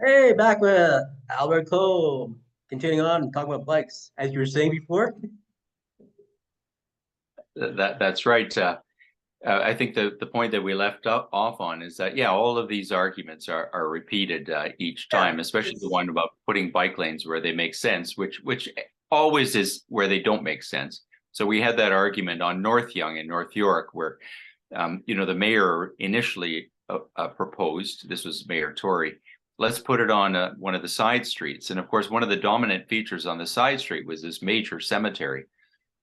Hey, back with Albert Koehl. Continuing on talking about bikes, as you were saying before. That's right. I think the point that we left off on is that all of these arguments are repeated each Yeah, time, especially the it's one about putting bike lanes where they make sense, which always is where they don't make sense. So we had that argument on North Yonge in North York, where the mayor initially proposed, this was Mayor Tory, let's put it on one of the side streets, and of course one of the dominant features on the side street was this major cemetery.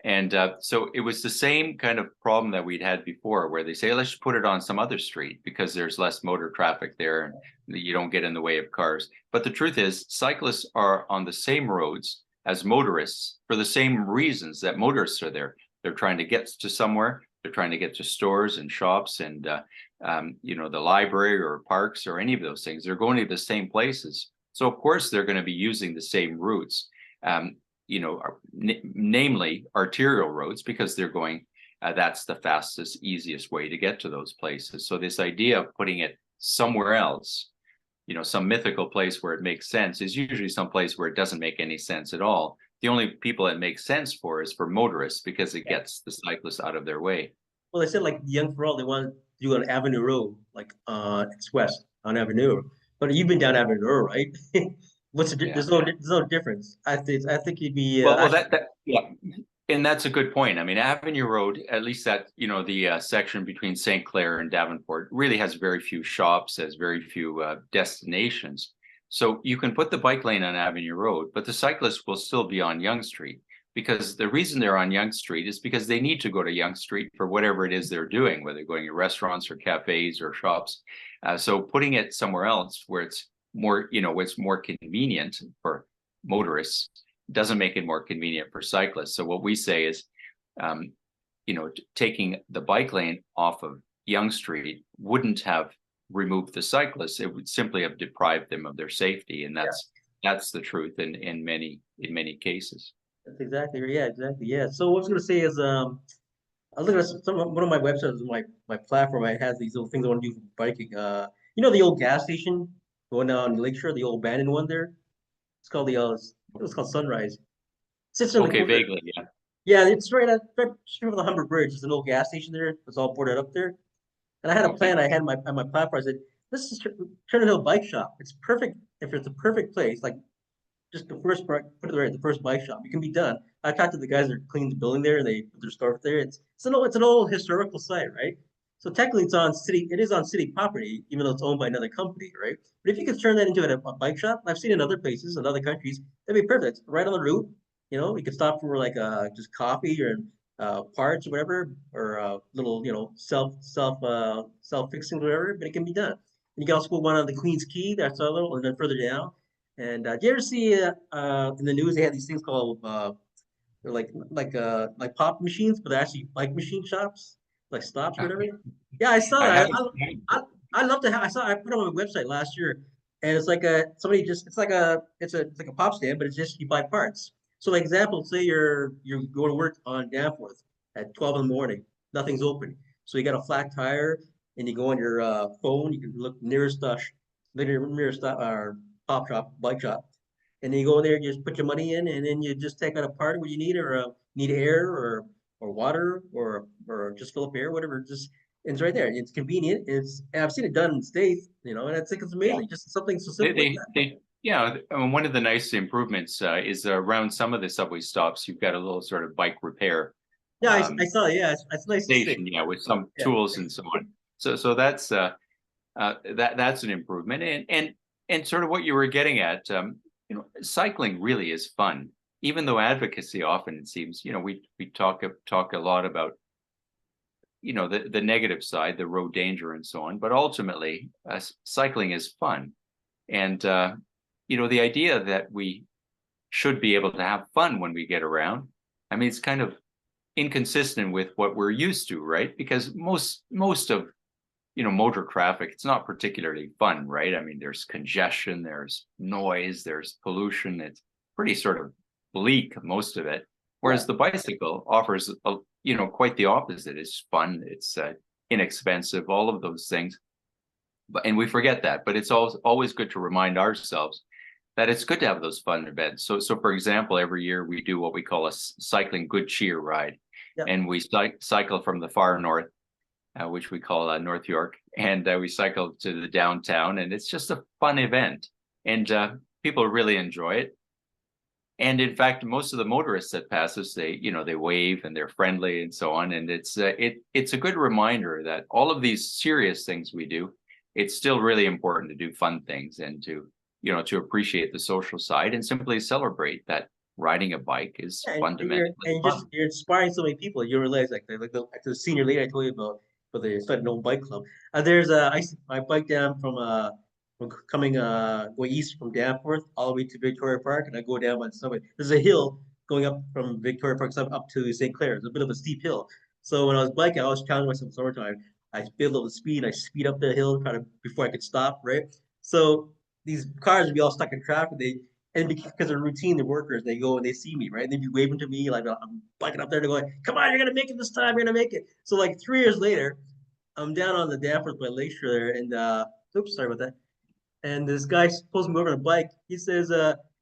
And so it was the same kind of problem that we'd had before, where they say, let's just put it on some other street because there's less motor traffic there and you don't get in the way of cars. But the truth is, cyclists are on the same roads as motorists for the same reasons that motorists are there. They're trying to get to somewhere. They're trying to get to stores and shops and, the library or parks or any of those things. They're going to the same places. So, of course, they're going to be using the same routes. Namely arterial roads, because they're going, that's the fastest, easiest way to get to those places. So this idea of putting it somewhere else, some mythical place where it makes sense, is usually some place where it doesn't make any sense at all. The only people it makes sense for is for motorists, because it yeah. gets the cyclists out of their way. Well, they said like Young for All, they want to do on Avenue Road, like it's west on Avenue. But you've been down Avenue Road, right? Yeah. There's no difference. I think you'd be Well, actually that yeah, and that's a good point. I mean, Avenue Road, at least that the section between St. Clair and Davenport, really has very few shops, has very few destinations. So you can put the bike lane on Avenue Road, but the cyclists will still be on Yonge Street, because the reason they're on Yonge Street is because they need to go to Yonge Street for whatever it is they're doing, whether they're going to restaurants or cafes or shops. So putting it somewhere else where it's more, it's more convenient for motorists doesn't make it more convenient for cyclists. So what we say is, taking the bike lane off of Yonge Street wouldn't have removed the cyclists. It would simply have deprived them of their safety, and yeah. that's the truth in many cases. That's exactly yeah. So what I was gonna say is I was looking at one of my websites, my platform. I has these little things I want to do for biking. The old gas station going down Lakeshore, the old abandoned one there. It's called it was called Sunrise. Sits in the Okay, corner. vaguely, yeah. Yeah, it's right straight over the Humber Bridge. It's an old gas station there. It's all boarded up there. And I had a Okay. plan. I had on my platform. I said, "This is turn it into a bike shop. It's perfect if it's a perfect place. Like just the first put it right, the first bike shop. It can be done." I talked to the guys that cleaned the building there, and they put their store there. It's an old historical site, right? So technically, it is on city property, even though it's owned by another company, right? But if you could turn that into a bike shop, I've seen in other places, in other countries, that'd be perfect. Right on the route, you could stop for like just coffee or parts or whatever, or little self fixing whatever. But it can be done. And you can also put one on the Queen's Quay. That's a little, and then further down. And do you ever see in the news they had these things called they're like pop machines, but they're actually bike machine shops, like stops or whatever. Yeah, I saw I that. haven't. I love to have. I put it on my website last year, and it's like it's like a pop stand, but it's just you buy parts. So, like example, say you're going to work on Danforth at 12 in the morning, nothing's open, so you got a flat tire, and you go on your phone, you can look nearest pop shop, bike shop, and then you go there, you just put your money in, and then you just take out a part what you need, or need air, or water, or just fill up air, whatever. Just and it's right there. It's convenient. And I've seen it done in the States, and I think it's Yeah. amazing. Just something so They, simple like they, that. they, yeah. I mean, one of the nice improvements is around some of the subway stops, you've got a little sort of bike repair Yeah, I um, saw it. Yeah, it's nice to see. station, yeah, with some Yeah, tools and so on. So that's that's an improvement, and sort of what you were getting at. Cycling really is fun, even though advocacy often, it seems, we talk a lot about the negative side, the road danger and so on, but ultimately cycling is fun. And the idea that we should be able to have fun when we get around, I mean, it's kind of inconsistent with what we're used to, right? Because most of motor traffic, it's not particularly fun, right? I mean, there's congestion, there's noise, there's pollution. It's pretty sort of bleak, most of it. yeah, Whereas the bicycle offers quite the opposite. It's fun, it's inexpensive, all of those things. and we forget that, but it's always good to remind ourselves that it's good to have those fun events. So for example, every year we do what we call a cycling good cheer ride, Yeah. and we cycle from the far north, which we call North York, and we cycle to the downtown, and it's just a fun event, and people really enjoy it. And in fact, most of the motorists that pass us, they wave and they're friendly and so on. And it's a good reminder that all of these serious things we do, it's still really important to do fun things and to appreciate the social side and simply celebrate that riding a bike is fundamentally fun. You're inspiring so many people. You realize like the senior lady I told you about for the started an old bike club. I bike down from coming going east from Danforth all the way to Victoria Park, and I go down by the subway. There's a hill going up from Victoria Park up to St. Clair. It's a bit of a steep hill. So when I was biking, I always challenged myself in summertime. I build a little speed. I speed up the hill kind of before I could stop. Right. So these cars would be all stuck in traffic. And because of routine, the workers, they go and they see me, right? They'd be waving to me like I'm biking up there. They're going, "Come on, you're gonna make it this time. You're gonna make it." So like 3 years later, I'm down on the Danforth by Lakeshore there, and oops, sorry about that. And this guy pulls me over on a bike. He says,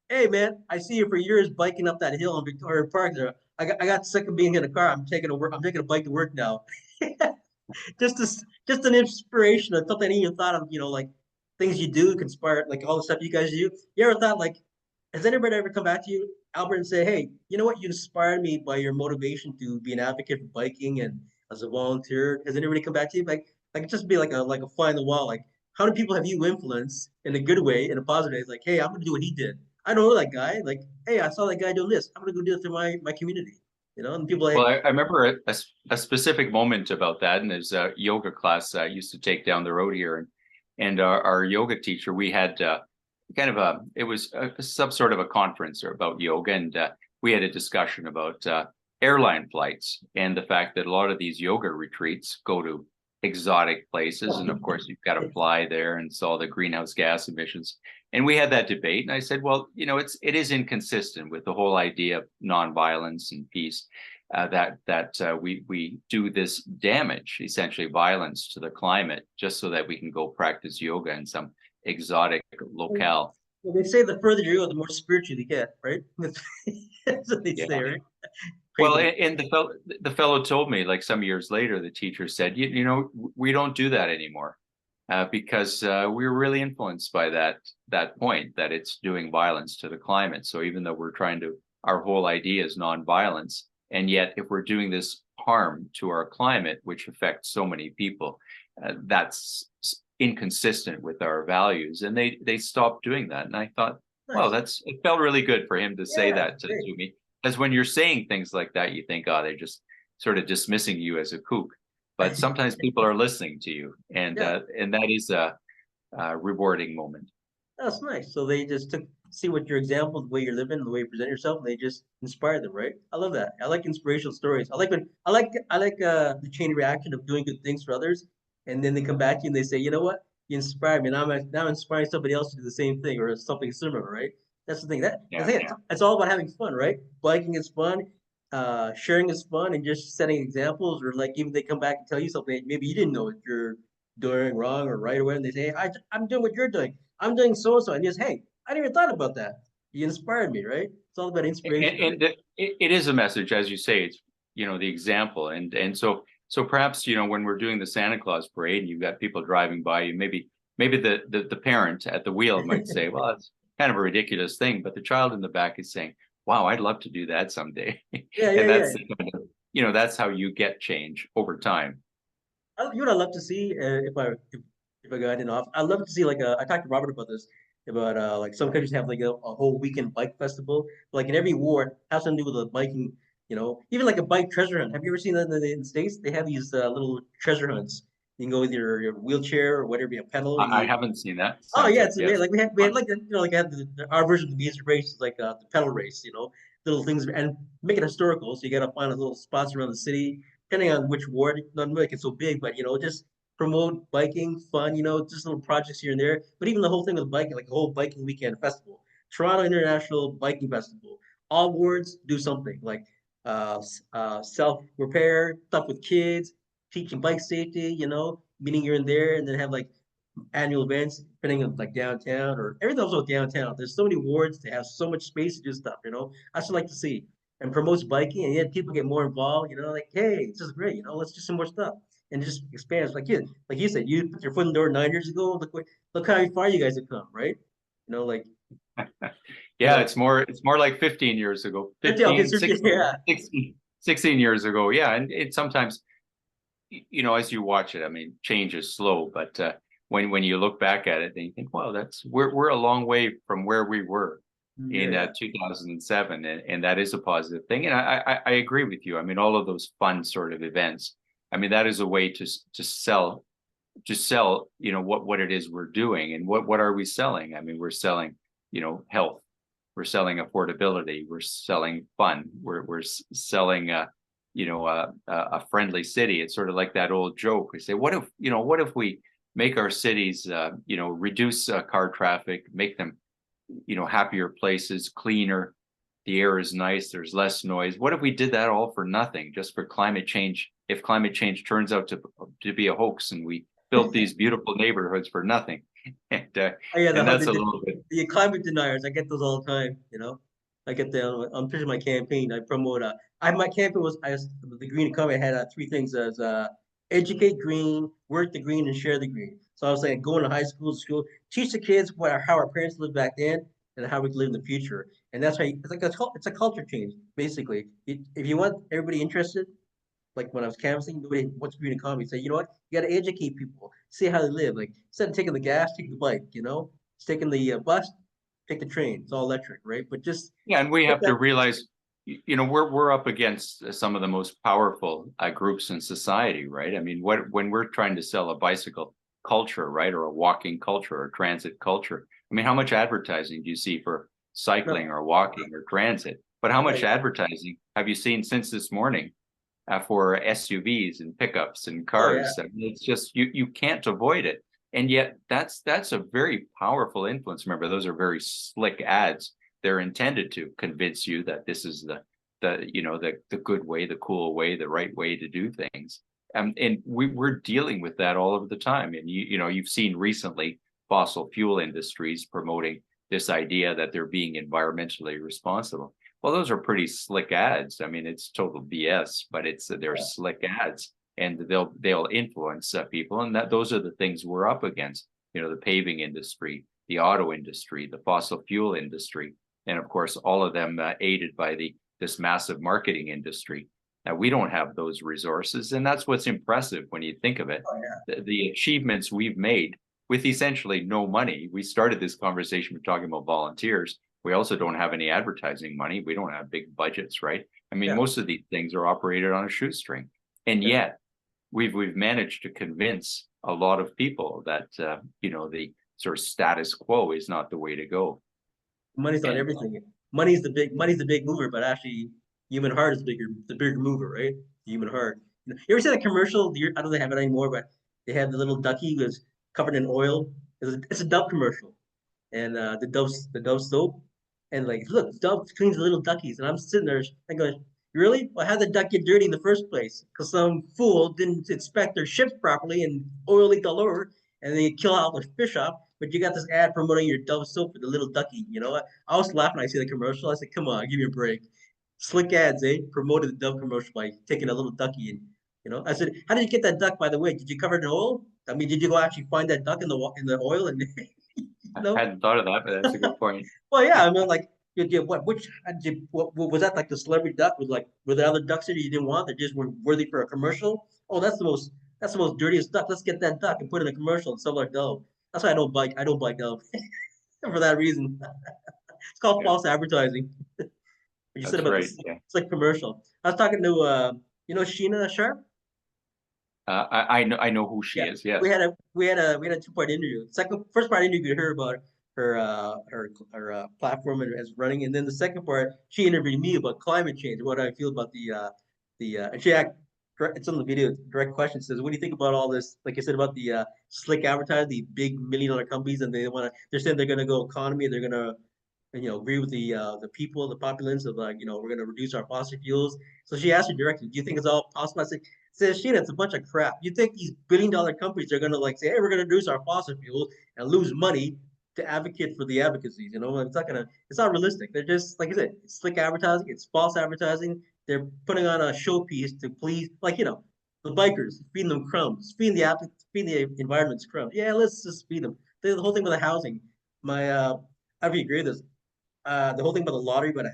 "Hey man, I see you for years biking up that hill in Victoria Park. There, I got sick of being in a car. I'm taking a bike to work now." Just an inspiration of something I even thought of, like things you do, conspire, like all the stuff you guys do. You ever thought like, has anybody ever come back to you, Albert, and say, "Hey, you know what? You inspired me by your motivation to be an advocate for biking and as a volunteer." Has anybody come back to you like just be like a fly in the wall? Like, how many people have you influenced in a good way, in a positive way? It's like, "Hey, I'm gonna do what he did. I don't know that guy. Like, hey, I saw that guy doing this. I'm gonna go do it to my community." And people like, Well, I remember a specific moment about that, and there's a yoga class I used to take down the road here, and our yoga teacher, we had kind of it was some sort of a conference about yoga, and we had a discussion about airline flights and the fact that a lot of these yoga retreats go to exotic places, and of course you've got to fly there, and so all the greenhouse gas emissions. And we had that debate, and I said, well, it is inconsistent with the whole idea of nonviolence and peace, that we do this damage, essentially violence to the climate, just so that we can go practice yoga in some exotic locale. well, they say the further you go, the more spiritual you get, right? That's what they say, right? Well, and the fellow told me, like, some years later, the teacher said, we don't do that anymore, because we were really influenced by that point, that it's doing violence to the climate. So even though our whole idea is nonviolence, and yet if we're doing this harm to our climate, which affects so many people, that's inconsistent with our values. And they stopped doing that. And I thought, Nice. well, it felt really good for him to say that to great. me. Because when you're saying things like that, you think, oh, they're just sort of dismissing you as a kook. But sometimes people are listening to you, and Yeah. that is a rewarding moment. That's nice. So they just see what your example, the way you're living, the way you present yourself, and they just inspire them, right? I love that. I like inspirational stories. I like the chain reaction of doing good things for others, and then they come back to you and they say, "You know what? You inspired me. Now I'm inspiring somebody else to do the same thing or something similar," right? That's the thing. It's all about having fun, right? Biking is fun, sharing is fun, and just setting examples, or like even they come back and tell you something maybe you didn't know what you're doing wrong or right away, and they say, hey, I'm doing what you're doing. I'm doing so and so, and just, hey, I didn't even thought about that. You inspired me, right? It's all about inspiration. And it is a message, as you say. It's the example, and so perhaps when we're doing the Santa Claus parade, and you've got people driving by you, maybe the parent at the wheel might say, well, it's kind of a ridiculous thing, but the child in the back is saying, wow, I'd love to do that someday. And that's the kind of, that's how you get change over time. You know what I love to see, if I got in off, I love to see like I talked to Robert about this, about like some countries have like a whole weekend bike festival. Like in every ward has something to do with the biking. Even like a bike treasure hunt. Have you ever seen that in the States? They have these little treasure hunts. You can go with your wheelchair or whatever, you pedal, and I you. haven't seen that. Oh Sounds yeah, like, it's yes, amazing. Like we had like like I had our version of the music race is like the pedal race. Little things, and make it historical. So you got to find a little spots around the city, depending on which ward. Not make it so big, but just promote biking, fun. Just little projects here and there. But even the whole thing with biking, like a whole biking weekend festival, Toronto International Biking Festival. All wards do something like self repair stuff with kids, teaching bike safety. Meeting here and there, and then have like annual events, depending on like downtown or everything also downtown. There's so many wards to have so much space to do stuff, you know. I should like to see and promotes biking, and yet people get more involved, you know, like, hey, this is great, you know, let's do some more stuff. And it just expands. Like you said, you put your foot in the door 9 years ago. Look how far you guys have come, right? You know, like you Yeah, know, it's more like 15 years ago, 50, okay, 15, so 16, yeah, 16, 16 years ago. Yeah, and it sometimes, as you watch it, I mean, change is slow, but when you look back at it, then you think, wow, we're a long way from where we were yeah, in yeah. 2007, and that is a positive thing. And I agree with you. I mean, all of those fun sort of events. I mean, that is a way to sell, what it is we're doing, and what are we selling? I mean, we're selling, health, we're selling affordability, we're selling fun, we're selling a friendly city. It's sort of like that old joke. We say, what if we make our cities, reduce car traffic, make them, happier places, cleaner, the air is nice, there's less noise. What if we did that all for nothing, just for climate change? If climate change turns out to be a hoax, and we built these beautiful neighborhoods for nothing, and uh, Oh yeah, and that's a little bit. the climate deniers. I get those all the time. You know, I get I'm pushing my campaign. I promote. My campaign was the green economy had three things as educate green, work the green, and share the green. So I was saying, go into high school, teach the kids how our parents lived back then and how we can live in the future. And that's how it's like it's a culture change basically. If you want everybody interested, like when I was canvassing, nobody wants green economy. Say, you know what? You got to educate people, see how they live. Like instead of taking the gas, take the bike. You know, it's taking the bus, take the train. It's all electric, right? But just Yeah, and we put have to that. realize, we're up against some of the most powerful groups in society, right? I mean, when we're trying to sell a bicycle culture, right, or a walking culture or transit culture, I mean, how much advertising do you see for cycling No, or walking or transit? But how yeah, much yeah. advertising have you seen since this morning for SUVs and pickups and Oh yeah. cars? I mean, it's just you can't avoid it. And yet that's a very powerful influence. Remember, those are very slick ads. They're intended to convince you that this is the good way, the cool way, the right way to do things. And we're dealing with that all of the time. And you've seen recently fossil fuel industries promoting this idea that they're being environmentally responsible. Well, those are pretty slick ads. I mean, it's total BS, but they're Yeah. slick ads, and they'll influence people, and those are the things we're up against. The paving industry, the auto industry, the fossil fuel industry, and of course, all of them aided by this massive marketing industry. Now, we don't have those resources, and that's what's impressive when you think of it. Oh yeah. The achievements we've made with essentially no money. We started this conversation with talking about volunteers. We also don't have any advertising money. We don't have big budgets, right? I mean, Yeah. most of these things are operated on a shoestring, and Yeah. yet we've managed to convince a lot of people that the sort of status quo is not the way to go. Money's not And everything. Money's the big mover, but actually, human heart is the bigger mover, right? The human heart. You ever see that commercial? I don't think they have it anymore, but they had the little ducky who was covered in oil. It's a Dove commercial, and the Dove soap, and like, look, Dove cleans the little duckies, and I'm sitting there and going, really? Well, how did the duck get dirty in the first place? Because some fool didn't inspect their ships properly, and oil leaked all over, and they kill all the fish off. But you got this ad promoting your Dove soap for the little ducky. You know, I was laughing when I see the commercial. I said, come on, give me a break. Slick ads, eh? Promoted the Dove commercial by taking a little ducky and I said, how did you get that duck? By the way, did you cover it in oil? I mean, did you go actually find that duck in the oil and I no? hadn't thought of that, but that's a good point. Well, yeah, I mean, like, what was that like the celebrity duck? Was like, were there other ducks that you didn't want that just were worthy for a commercial? Oh, that's the most dirtiest duck. Let's get that duck and put it in a commercial and sell our Dove. That's why I don't bike. I don't bike Dove for that reason. It's called Yeah, false advertising. What you said that's about right. this, Yeah. it's like commercial. I was talking to Sheena Sharp. I know who she Yeah, is. we Yes. had a we had a two-part interview. First part interviewed her about her platform and as running, and then the second part she interviewed me about climate change, what I feel about and she asked it's on the video direct question says, what do you think about all this? Like I said about the slick advertising, the big $1 million companies, and they're saying they're gonna go economy, they're gonna agree with the people, the populace of we're gonna reduce our fossil fuels. So she asked her directly, do you think it's all possible? I said says, Sheena, it's a bunch of crap. You think these billion-dollar companies are gonna like say, hey, we're gonna reduce our fossil fuel and lose money to advocate for the advocacies? You know, it's not realistic. They're just like I said, it's slick advertising, it's false advertising. They're putting on a showpiece to please, like the bikers, feeding them crumbs, feeding the environment's crumbs. Yeah, let's just feed them. The whole thing with the housing. I don't agree with this. The whole thing about the lottery, but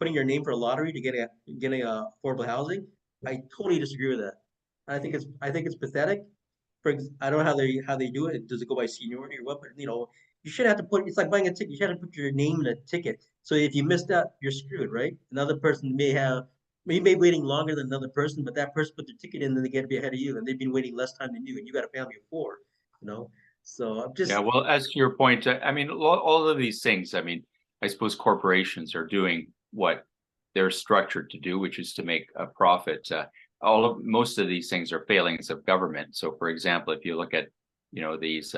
putting your name for a lottery to getting affordable housing, I totally disagree with that. I think it's pathetic. I don't know how they do it. Does it go by seniority or what? But you should have to put. It's like buying a ticket. You should have to put your name in a ticket. So if you missed out, you're screwed, right? Another person may be waiting longer than another person, but that person put their ticket in, and they get to be ahead of you, and they've been waiting less time than you, and you got a family of four. You know, so I'm just Yeah, well, as to your point, I mean, all of these things, I mean, I suppose corporations are doing what they're structured to do, which is to make a profit. Most of these things are failings of government. So, for example, if you look at, these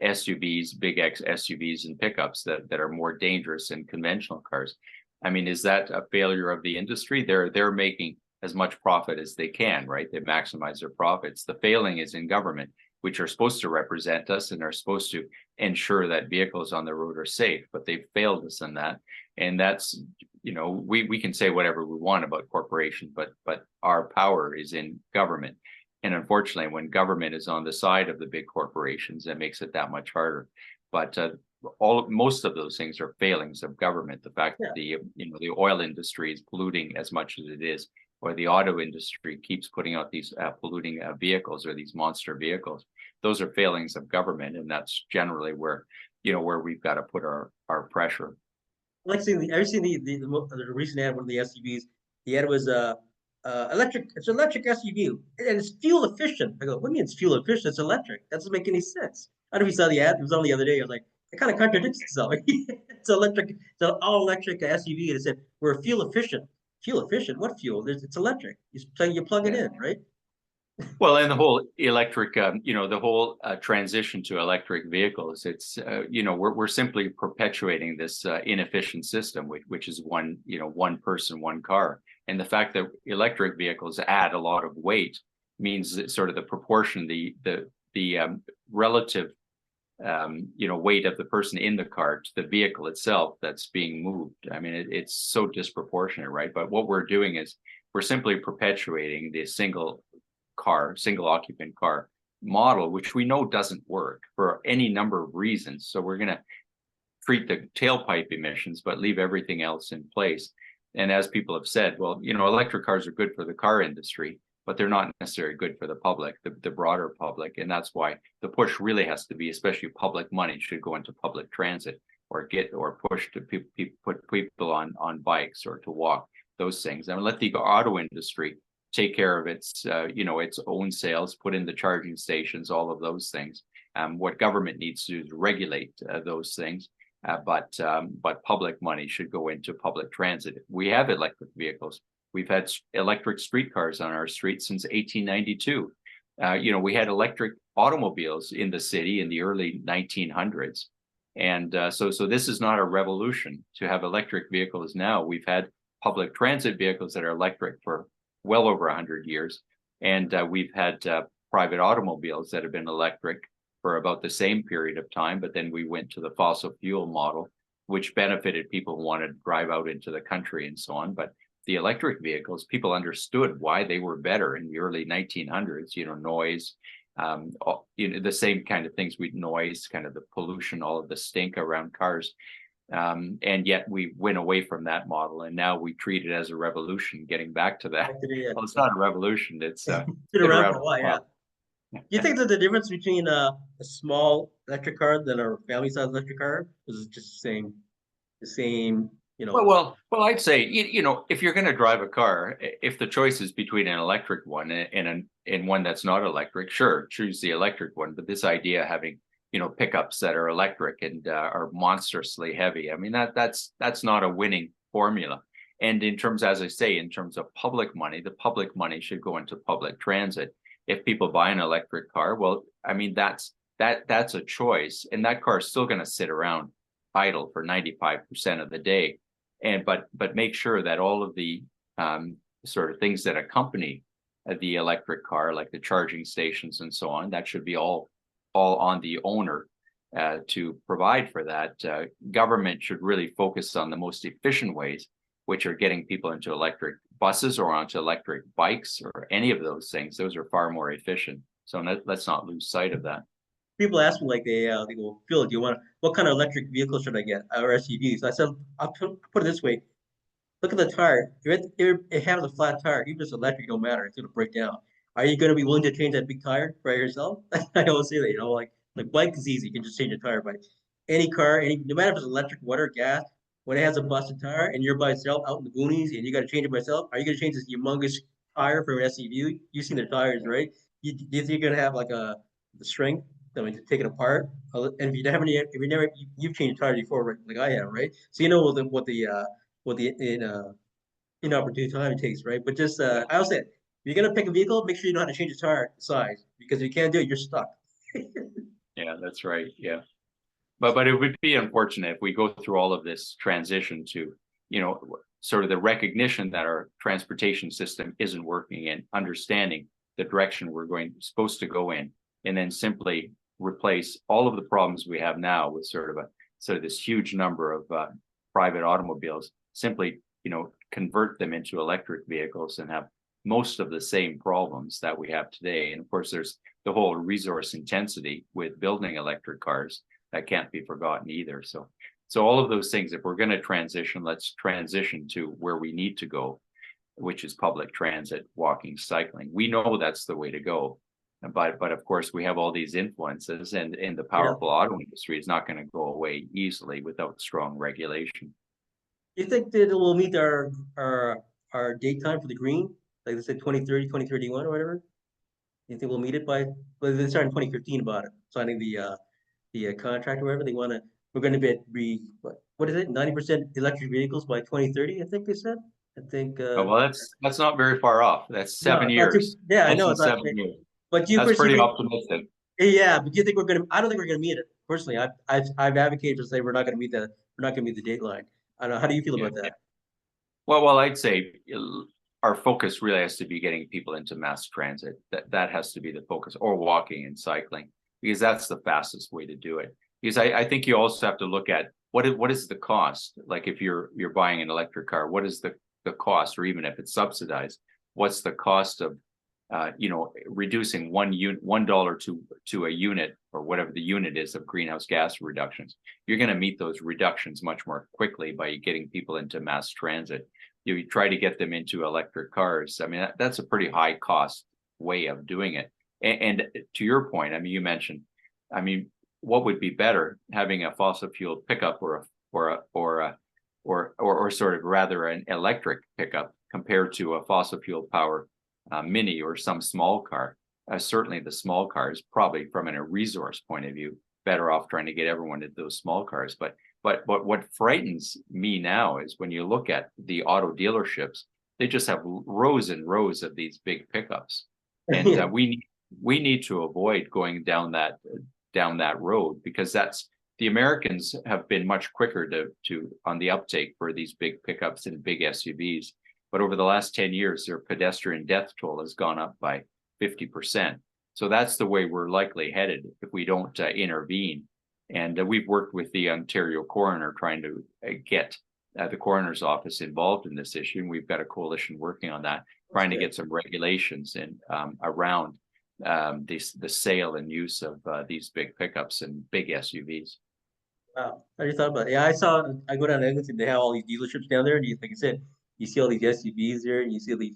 SUVs, big X SUVs and pickups that are more dangerous than conventional cars, I mean, is that a failure of the industry? They're making as much profit as they can, right? They maximize their profits. The failing is in government, which are supposed to represent us and are supposed to ensure that vehicles on the road are safe, but they've failed us in that. And that's, we can say whatever we want about corporations, but our power is in government. And unfortunately, when government is on the side of the big corporations, that makes it that much harder. But most of those things are failings of government. The fact that the oil industry is polluting as much as it is, or the auto industry keeps putting out these polluting vehicles or these monster vehicles, those are failings of government, and that's generally where we've got to put our pressure. Like seeing I've seen the recent ad, one of the SUVs. The ad was electric. It's an electric SUV and it's fuel efficient. I go, what do you mean it's fuel efficient? It's electric. That doesn't make any sense. I don't know if you saw the ad. It was on the other day. I was like, it kind of contradicts itself. It's electric. It's an all electric SUV, and it said we're fuel efficient. Fuel efficient? What fuel? It's electric. You plug it in, right? Well, and the whole electric, the whole transition to electric vehicles, it's, we're simply perpetuating this inefficient system, which is one person, one car. And the fact that electric vehicles add a lot of weight means that sort of the proportion, the relative, weight of the person in the car to the vehicle itself that's being moved. I mean, it's so disproportionate, right? But what we're doing is we're simply perpetuating the single occupant car model, which we know doesn't work for any number of reasons. So we're going to treat the tailpipe emissions, but leave everything else in place. And as people have said, well, electric cars are good for the car industry, but they're not necessarily good for the public, the broader public. And that's why the push really has to be, especially public money, should go into public transit or push to put people on bikes or to walk, those things. And let the auto industry take care of its own sales, put in the charging stations, all of those things. What government needs to do is regulate those things, but public money should go into public transit. We have electric vehicles. We've had electric streetcars on our streets since 1892. We had electric automobiles in the city in the early 1900s. And so this is not a revolution to have electric vehicles now. We've had public transit vehicles that are electric for well over 100 years. And we've had private automobiles that have been electric for about the same period of time. But then we went to the fossil fuel model, which benefited people who wanted to drive out into the country and so on. But the electric vehicles, people understood why they were better in the early 1900s, noise, the same kind of things with noise, kind of the pollution, all of the stink around cars. And yet we went away from that model, and now we treat it as a revolution. Getting back to that, well, it's not a revolution. It's been around for a while. Yeah. Do you think that the difference between a small electric car than a family-size electric car is just the same? Well, I'd say if you're going to drive a car, if the choice is between an electric one and one that's not electric, sure, choose the electric one. But this idea of having pickups that are electric and are monstrously heavy, I mean, that's not a winning formula. And in terms, as I say, in terms of public money, the public money should go into public transit. If people buy an electric car, well, I mean, that's a choice, and that car is still going to sit around idle for 95% of the day. And but make sure that all of the sort of things that accompany the electric car, like the charging stations and so on. That should be all on the owner to provide for that. Government should really focus on the most efficient ways, which are getting people into electric buses or onto electric bikes or any of those things. Those are far more efficient. So let's not lose sight of that. People ask me like they go, Phil, do you want what kind of electric vehicle should I get or SUVs? I said I'll put it this way. Look at the tire. It has a flat tire. Even if it's electric, don't matter. It's gonna break down. Are you gonna be willing to change that big tire by yourself? I always say that, like bike is easy. You can just change a tire. But any car, no matter if it's electric, water, gas, when it has a busted tire and you're by yourself out in the boonies and you got to change it by yourself, are you gonna change this humongous tire for an SUV? You've seen the tires, right? Do you think you're gonna have like the strength? I mean, to take it apart. And if you haven't, if you never, you've changed tires before, right? Like I have, right? So you know what the inopportune time it takes, right? But just I also said, if you're gonna pick a vehicle, make sure you know how to change the tire size because if you can't do it, you're stuck. Yeah, that's right. Yeah. But it would be unfortunate if we go through all of this transition to, sort of the recognition that our transportation system isn't working and understanding the direction we're supposed to go in, and then simply replace all of the problems we have now with sort of this huge number of private automobiles, simply, convert them into electric vehicles and have most of the same problems that we have today. And of course, there's the whole resource intensity with building electric cars that can't be forgotten either. So all of those things, if we're going to transition, let's transition to where we need to go, which is public transit, walking, cycling. We know that's the way to go. But of course, we have all these influences, and the powerful auto industry is not going to go away easily without strong regulation. You think that we'll meet our date time for the green, like they said 2030, 2031 or whatever? You think we'll meet it by? Well, they started in 2015 about it, signing the contract or whatever. We're going to be what is it? 90% electric vehicles by 2030. I think they said. I think. Well, that's not very far off. That's No, 7 years. yeah, I Less know than it's not. 7 years. But do you That's personally pretty think? optimistic. Yeah, but do you think we're gonna? I don't think we're gonna meet it. Personally, I've advocated to say we're not gonna meet the dateline. I don't know. How do you feel Yeah. about that? Well, I'd say our focus really has to be getting people into mass transit. That has to be the focus, or walking and cycling, because that's the fastest way to do it. Because I think you also have to look at what is the cost. Like if you're buying an electric car, what is the cost, or even if it's subsidized, what's the cost of reducing $1 to a unit, or whatever the unit is, of greenhouse gas reductions. You're going to meet those reductions much more quickly by getting people into mass transit. You try to get them into electric cars. I mean, that's a pretty high cost way of doing it. And to your point, I mean, you mentioned, what would be better, having a fossil fuel pickup or sort of rather an electric pickup compared to a fossil fuel powered Mini or some small car? Certainly the small cars, probably from a resource point of view, better off trying to get everyone into those small cars. But what frightens me now is when you look at the auto dealerships, they just have rows and rows of these big pickups, and we need to avoid going down that road, because the Americans have been much quicker to on the uptake for these big pickups and big SUVs. But over the last 10 years, their pedestrian death toll has gone up by 50%. So that's the way we're likely headed if we don't intervene. And we've worked with the Ontario coroner trying to get the coroner's office involved in this issue. And we've got a coalition working on that, trying to get some regulations around the sale and use of these big pickups and big SUVs. Wow, I just thought about it. Yeah, I go down to Eglinton. They have all these dealerships down there, and like you said, you see all these SUVs there, and you see these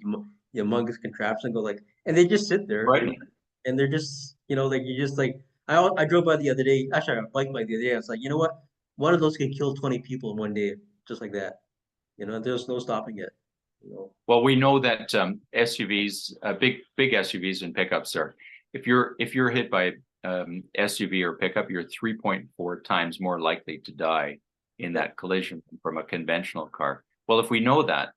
humongous contraptions and they just sit there, Right. And they're just, like you just like I drove by the other day. Actually, I biked by the other day. I was like, you know what? One of those can kill 20 people in one day, just like that. There's no stopping it. Well, we know that SUVs, big SUVs and pickups are, if you're hit by SUV or pickup, you're 3.4 times more likely to die in that collision from a conventional car. Well, if we know that,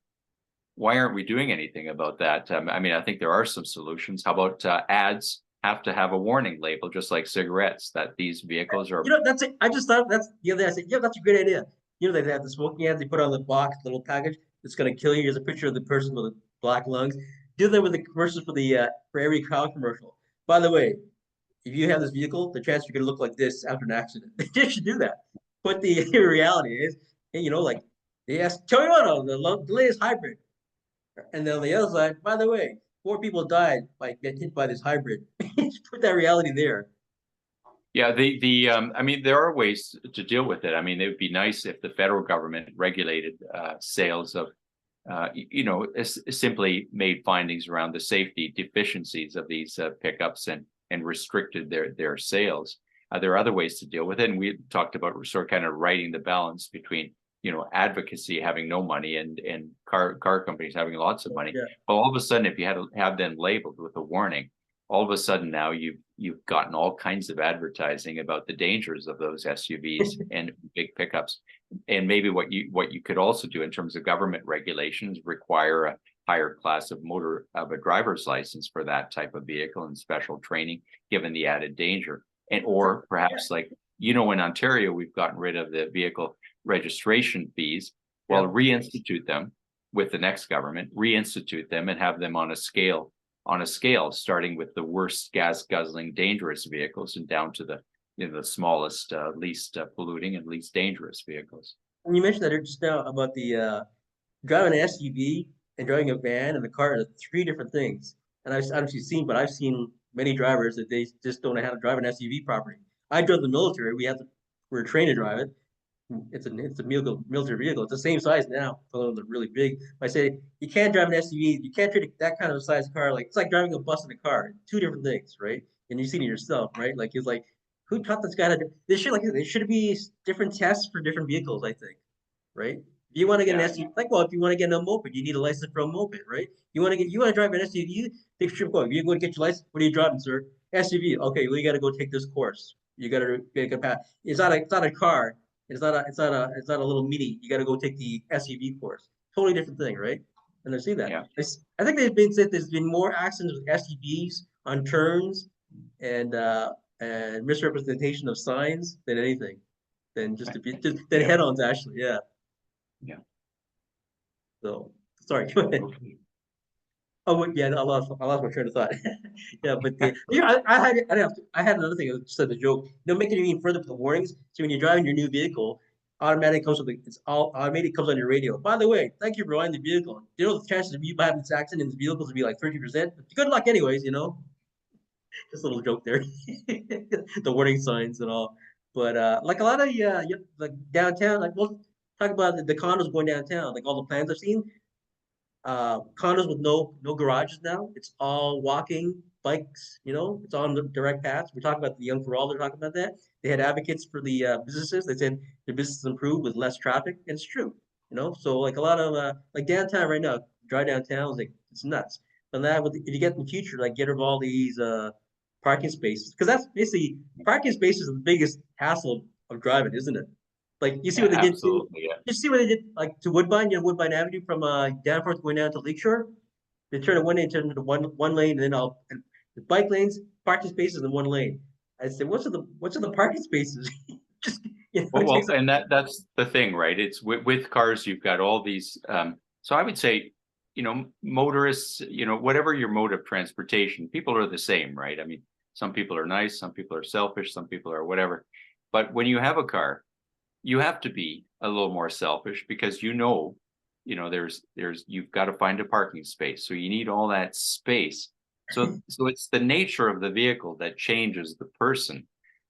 why aren't we doing anything about that? I think there are some solutions. How about ads have to have a warning label, just like cigarettes, that these vehicles are. That's it. I just thought that's the other day. I said, yeah, that's a great idea. They have the smoking ads. They put on the box, little package that's going to kill you. There's a picture of the person with the black lungs. Do that with the commercials for every car commercial. By the way, if you have this vehicle, the chance you're going to look like this after an accident. They should do that. But the reality is, like they ask Toyota, the latest hybrid, and then on the other side, by the way, 4 people died by getting hit by this hybrid. Just put that reality there. Yeah, I mean, there are ways to deal with it. I mean, it would be nice if the federal government regulated sales of, simply made findings around the safety deficiencies of these pickups and restricted their sales. There are other ways to deal with it, and we talked about sort of kind of writing the balance between advocacy having no money and car companies having lots of money. Yeah. But all of a sudden, if you had to have them labeled with a warning, all of a sudden now you've gotten all kinds of advertising about the dangers of those SUVs and big pickups. And maybe what you could also do in terms of government regulations, require a higher class of a driver's license for that type of vehicle and special training, given the added danger. And or perhaps like, in Ontario, we've gotten rid of the vehicle registration fees. Well, reinstitute them with the next government, reinstitute them and have them on a scale, starting with the worst gas guzzling dangerous vehicles and down to the smallest, least polluting and least dangerous vehicles. And you mentioned that just now about the driving an SUV and driving a van and a car are 3 different things. And I don't know if you've seen, but I've seen many drivers that they just don't know how to drive an SUV properly. I drove the military. We were trained to drive it. It's a military vehicle. It's the same size now, although they're really big. I say you can't drive an SUV. You can't treat that kind of size car like it's like driving a bus in a car. 2 different things, right? And you've seen it yourself, right? Like it's like who taught this guy to? There should be different tests for different vehicles. I think, right? If you want to get an SUV, if you want to get a moped, you need a license for a moped, right? You want to drive an SUV, take a trip. You go to get your license. What are you driving, sir? SUV. Okay, well you got to go take this course. You got to get a path. It's not a car. It's not a little mini. You got to go take the SUV course. Totally different thing, right? And I see that. Yeah. I think there's been more accidents with SUVs on turns and misrepresentation of signs than anything, than than head-ons actually. Yeah. Yeah. So sorry. Go ahead. Oh yeah, I lost my train of thought. Yeah, but I had another thing. I just said the joke. Making it even further with the warnings. So when you're driving your new vehicle, automatic comes with it's all automatic comes on your radio. By the way, thank you for buying the vehicle. The chances of you having this accident in the vehicles would be like 30%. Good luck, anyways. Just a little joke there. The warning signs and all. But like a lot of like downtown, like we'll talk about the condos going downtown. Like all the plans I've seen, condos with no garages now. It's all walking bikes. It's on the direct paths. We're talking about the Young for All. They're talking about that. They had advocates for the businesses. They said their business improved with less traffic, and it's true. So like a lot of like downtown right now, drive downtown is like it's nuts. And that if you get in the future, like get rid of all these parking spaces, because that's basically parking spaces are the biggest hassle of driving, isn't it? Like you see what they did to you see what they did like to Woodbine, Woodbine Avenue from Danforth going down to Lakeshore. They turn it one lane, turn into one lane, and then and the bike lanes, parking spaces in one lane. I said, what's the parking spaces? Just well, and that's the thing, right? It's with cars, you've got all these. So I would say, motorists, whatever your mode of transportation, people are the same, right? I mean, some people are nice, some people are selfish, some people are whatever. But when you have a car, you have to be a little more selfish because there's you've got to find a parking space. So you need all that space. So it's the nature of the vehicle that changes the person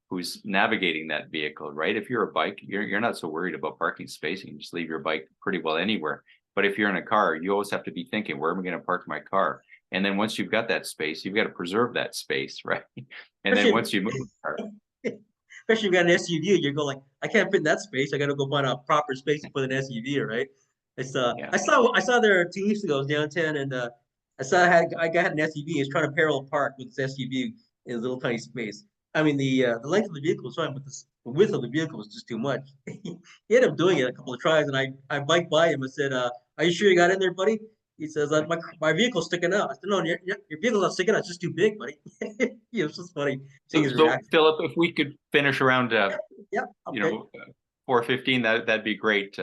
who's navigating that vehicle, right? If you're a bike, you're not so worried about parking space. You can just leave your bike pretty well anywhere. But if you're in a car, you always have to be thinking, where am I going to park my car? And then once you've got that space, you've got to preserve that space, right? And then once you move the car, especially if you got an SUV, you go like, I can't fit in that space. I got to go find a proper space to put an SUV, right? I saw there 2 weeks ago, I was downtown, and I got an SUV. He's trying to parallel park with this SUV in a little tiny space. I mean, the length of the vehicle was fine, but the width of the vehicle was just too much. He ended up doing it a couple of tries, and I biked by him and said, "Are you sure you got in there, buddy?" He says, "My vehicle's sticking out." I said, "No, your vehicle's not sticking out. It's just too big, buddy." It's just funny seeing his reaction. Philip, if we could finish around, Yeah, okay. 4:15, that'd be great.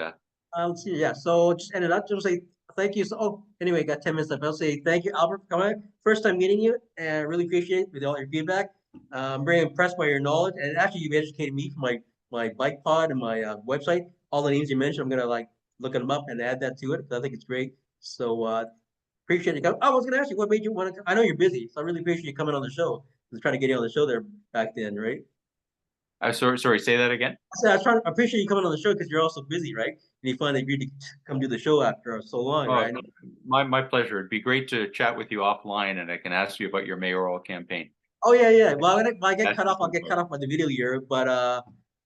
Let's see. Yeah, so just ended up just say Thank you. So, anyway, got 10 minutes left. I'll say thank you, Albert, for coming. First time meeting you, and I really appreciate it with all your feedback. I'm very impressed by your knowledge, and actually, you've educated me for my bike pod and my website. All the names you mentioned, I'm gonna like look them up and add that to it because I think it's great. So appreciate you coming. I was gonna ask you what made you want to. I know you're busy, so I really appreciate you coming on the show. I was trying to get you on the show there back then, right? Sorry, say that again. I appreciate you coming on the show because you're also busy, right? And you finally agreed to come do the show after so long, Oh, right? my pleasure. It'd be great to chat with you offline, and I can ask you about your mayoral campaign. Oh yeah, yeah. Well, when I get That's cut off, I'll get cut off by the video here. But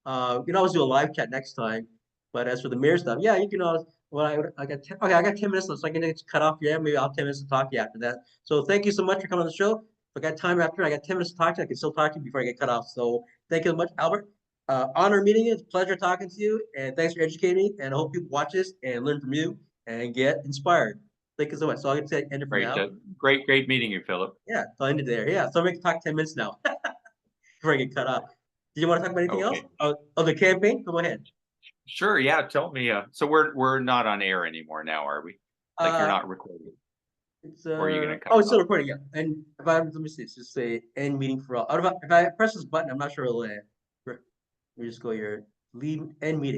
you can always do a live chat next time. But as for the mayor stuff, yeah, you can always. Well, I got okay. I got 10 minutes left, so I can get cut off. Yeah, maybe I'll have 10 minutes to talk to you after that. So thank you so much for coming on the show. If I got time after, I got 10 minutes to talk to you. I can still talk to you before I get cut off. So thank you so much, Albert. Honor meeting you. It's a pleasure talking to you, and thanks for educating me. And I hope people watch this and learn from you and get inspired. Thank you so much. So I'll get end it for Great, now. great meeting you, Philip. Yeah, I'll end it there. Yeah, so we can talk 10 minutes now before I get cut off. Did you want to talk about anything else? Okay. Oh, the campaign? Go ahead. Sure, yeah, tell me. So we're not on air anymore now, are we? Like you're Uh, not recording, it's or are you gonna cut oh, it it's still off? recording. Yeah, and if I let me see, it's just say end meeting for all. If I press this button, I'm not sure it'll. Let me just go here. Leave end meeting.